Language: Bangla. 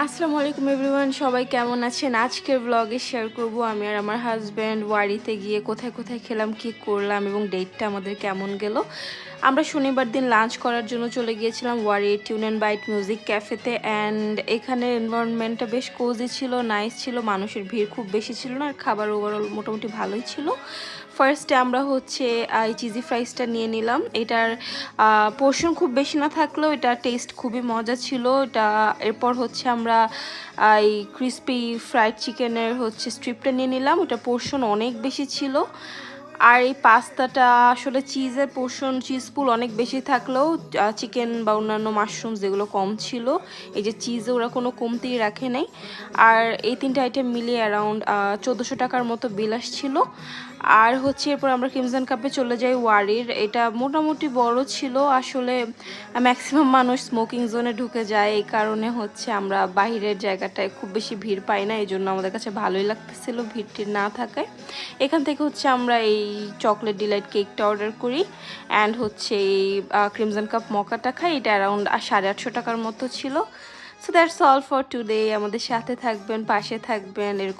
আসসালামু আলাইকুম এভরিওয়ান, সবাই কেমন আছেন? আজকের ব্লগে শেয়ার করব আমি আর আমার হাজব্যান্ড ওয়ারিতে গিয়ে কোথায় কোথায় খেলাম, কি করলাম এবং ডেটটা আমাদের কেমন গেল। আমরা শনিবার দিন লাঞ্চ করার জন্য চলে গিয়েছিলাম ওয়ারি টিউন অ্যান্ড বাইট মিউজিক ক্যাফেতে। অ্যান্ড এখানের এনভায়রনমেন্টটা বেশ কোজি ছিল, নাইস ছিল, মানুষের ভিড় খুব বেশি ছিল না, আর খাবার ওভারঅল মোটামুটি ভালোই ছিল। ফার্স্টে আমরা হচ্ছে এই চিজি ফ্রাইসটা নিয়ে নিলাম। এটার পোর্শন খুব বেশি না থাকলেও এটা টেস্ট খুবই মজা ছিল এটা। এরপর হচ্ছে আমরা এই ক্রিসপি ফ্রাইড চিকেনের হচ্ছে স্ট্রিপটা নিয়ে নিলাম, ওটা পোর্শন অনেক বেশি ছিল। আর এই পাস্তাটা আসলে চিজের পোর্শন, চিজ পুল অনেক বেশি থাকলেও চিকেন বা অন্যান্য মাশরুমস যেগুলো কম ছিল, এই যে চিজে ওরা কোনো কমতিই রাখে নাই। আর এই তিনটে আইটেম মিলিয়ে অ্যারাউন্ড 1400 টাকার মতো বিল আসছিল। আর হচ্ছে এরপর আমরা ক্রিমজন কাপে চলে যাই ওয়ারির। এটা মোটামুটি বড় ছিল, আসলে ম্যাক্সিমাম মানুষ স্মোকিং জোনে ঢুকে যায়, এই কারণে হচ্ছে আমরা বাহিরের জায়গাটায় খুব বেশি ভিড় পাই না, এই জন্য আমাদের কাছে ভালোই লাগতেছিল ভিড়টির না থাকায়। এখান থেকে হচ্ছে আমরা এই চকলেট ডিলাইট কেকটা অর্ডার করি অ্যান্ড হচ্ছে এই ক্রিমজন কাপ মকাটা খাই। এটা অ্যারাউন্ড 850 টাকার মতো ছিল। So that's all for today. আমাদের সাথে থাকবেন, পাশে থাকবেন, এরকম